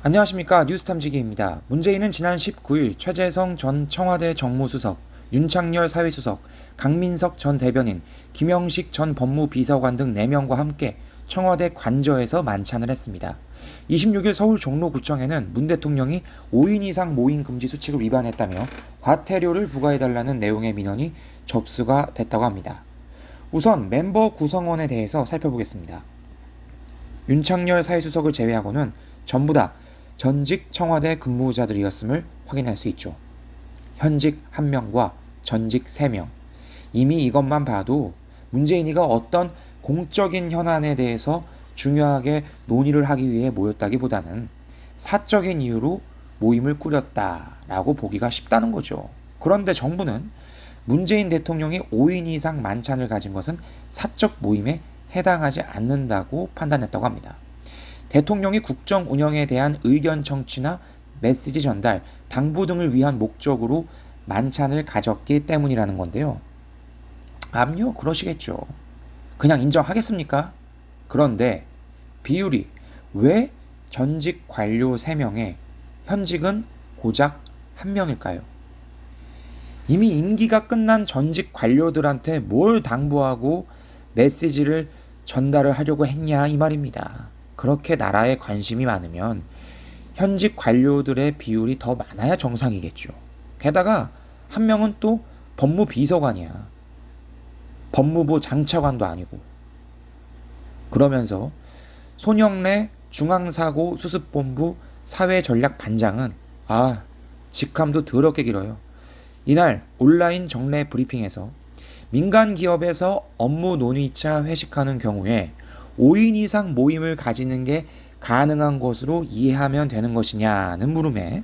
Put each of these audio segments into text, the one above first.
안녕하십니까. 뉴스탐지기입니다. 문재인은 지난 19일 최재성 전 청와대 정무수석, 윤창열 사회수석, 강민석 전 대변인, 김영식 전 법무비서관 등 4명과 함께 청와대 관저에서 만찬을 했습니다. 26일 서울 종로구청에는 문 대통령이 5인 이상 모임 금지 수칙을 위반했다며 과태료를 부과해달라는 내용의 민원이 접수가 됐다고 합니다. 우선 멤버 구성원에 대해서 살펴보겠습니다. 윤창열 사회수석을 제외하고는 전부 다 전직 청와대 근무자들이었음을 확인할 수 있죠. 현직 1명과 전직 3명. 이미 이것만 봐도 문재인이가 어떤 공적인 현안에 대해서 중요하게 논의를 하기 위해 모였다기보다는 사적인 이유로 모임을 꾸렸다라고 보기가 쉽다는 거죠. 그런데 정부는 문재인 대통령이 5인 이상 만찬을 가진 것은 사적 모임에 해당하지 않는다고 판단했다고 합니다. 대통령이 국정 운영에 대한 의견 청취나 메시지 전달, 당부 등을 위한 목적으로 만찬을 가졌기 때문이라는 건데요. 암요, 그러시겠죠. 그냥 인정하겠습니까? 그런데 비율이 왜 전직 관료 3명에 현직은 고작 1명일까요? 이미 임기가 끝난 전직 관료들한테 뭘 당부하고 메시지를 전달을 하려고 했냐 이 말입니다. 그렇게 나라에 관심이 많으면 현직 관료들의 비율이 더 많아야 정상이겠죠. 게다가 1명은 또 법무비서관이야. 법무부 장차관도 아니고. 그러면서 손영래 중앙사고수습본부 사회전략반장은 직함도 더럽게 길어요. 이날 온라인 정례 브리핑에서 민간 기업에서 업무 논의차 회식하는 경우에 5인 이상 모임을 가지는 게 가능한 것으로 이해하면 되는 것이냐는 물음에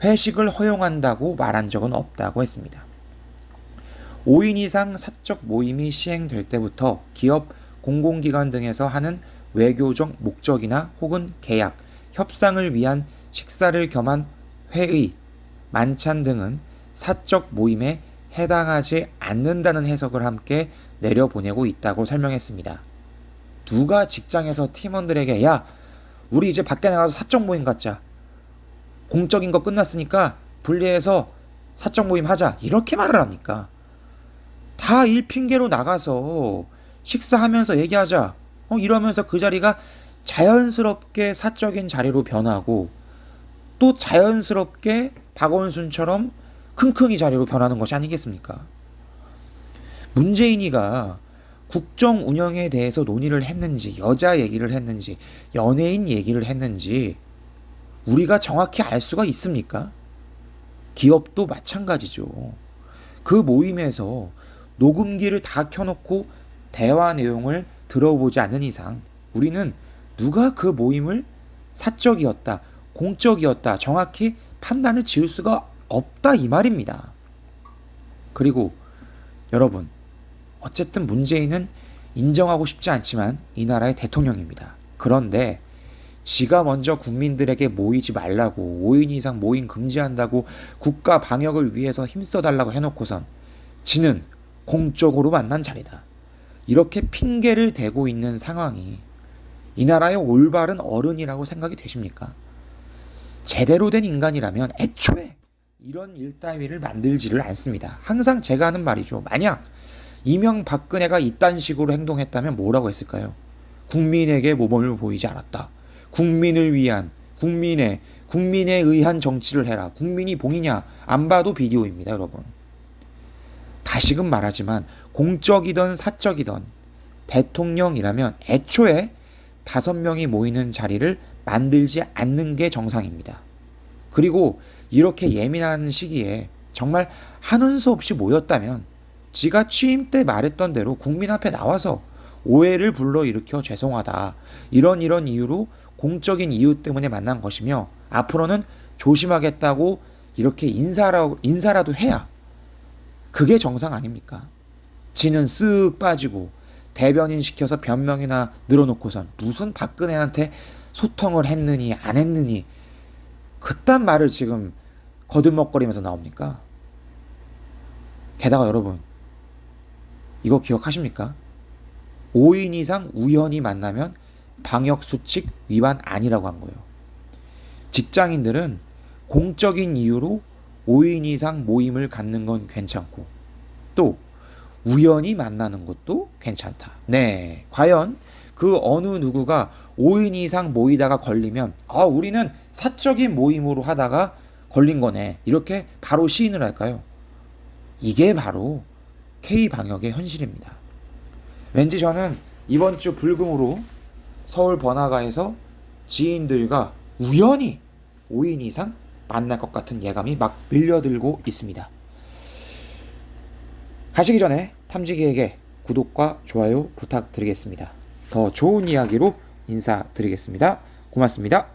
회식을 허용한다고 말한 적은 없다고 했습니다. 5인 이상 사적 모임이 시행될 때부터 기업, 공공기관 등에서 하는 외교적 목적이나 혹은 계약, 협상을 위한 식사를 겸한 회의, 만찬 등은 사적 모임에 해당하지 않는다는 해석을 함께 내려보내고 있다고 설명했습니다. 누가 직장에서 팀원들에게 야, 우리 이제 밖에 나가서 사적 모임 갖자. 공적인 거 끝났으니까 분리해서 사적 모임 하자. 이렇게 말을 합니까? 다 일 핑계로 나가서 식사하면서 얘기하자. 이러면서 그 자리가 자연스럽게 사적인 자리로 변하고 또 자연스럽게 박원순처럼 킁킁이 자리로 변하는 것이 아니겠습니까? 문재인이가 국정 운영에 대해서 논의를 했는지, 여자 얘기를 했는지, 연예인 얘기를 했는지 우리가 정확히 알 수가 있습니까? 기업도 마찬가지죠. 그 모임에서 녹음기를 다 켜놓고 대화 내용을 들어보지 않는 이상 우리는 누가 그 모임을 사적이었다, 공적이었다 정확히 판단을 지을 수가 없다 이 말입니다. 그리고 여러분, 어쨌든 문재인은 인정하고 싶지 않지만 이 나라의 대통령입니다. 그런데 지가 먼저 국민들에게 모이지 말라고 5인 이상 모임 금지한다고 국가 방역을 위해서 힘써달라고 해놓고선 지는 공적으로 만난 자리다. 이렇게 핑계를 대고 있는 상황이 이 나라의 올바른 어른이라고 생각이 되십니까? 제대로 된 인간이라면 애초에 이런 일 따위를 만들지를 않습니다. 항상 제가 하는 말이죠. 만약 이명박근혜가 이딴 식으로 행동했다면 뭐라고 했을까요? 국민에게 모범을 보이지 않았다. 국민을 위한, 국민에 의한 정치를 해라. 국민이 봉이냐? 안 봐도 비디오입니다, 여러분. 다시금 말하지만 공적이든 사적이든 대통령이라면 애초에 5명이 모이는 자리를 만들지 않는 게 정상입니다. 그리고 이렇게 예민한 시기에 정말 하는 수 없이 모였다면 지가 취임 때 말했던 대로 국민 앞에 나와서 오해를 불러일으켜 죄송하다. 이런 이유로 공적인 이유 때문에 만난 것이며 앞으로는 조심하겠다고 이렇게 인사라도 해야 그게 정상 아닙니까? 지는 쓱 빠지고 대변인 시켜서 변명이나 늘어놓고선 무슨 박근혜한테 소통을 했느니 안 했느니 그딴 말을 지금 거들먹거리면서 나옵니까? 게다가 여러분, 이거 기억하십니까? 5인 이상 우연히 만나면 방역수칙 위반 아니라고 한 거예요. 직장인들은 공적인 이유로 5인 이상 모임을 갖는 건 괜찮고 또 우연히 만나는 것도 괜찮다. 네, 과연 그 어느 누구가 5인 이상 모이다가 걸리면 우리는 사적인 모임으로 하다가 걸린 거네. 이렇게 바로 시인을 할까요? 이게 바로 K방역의 현실입니다. 왠지 저는 이번 주 불금으로 서울 번화가에서 지인들과 우연히 5인 이상 만날 것 같은 예감이 막 밀려들고 있습니다. 가시기 전에 탐지기에게 구독과 좋아요 부탁드리겠습니다. 더 좋은 이야기로 인사드리겠습니다. 고맙습니다.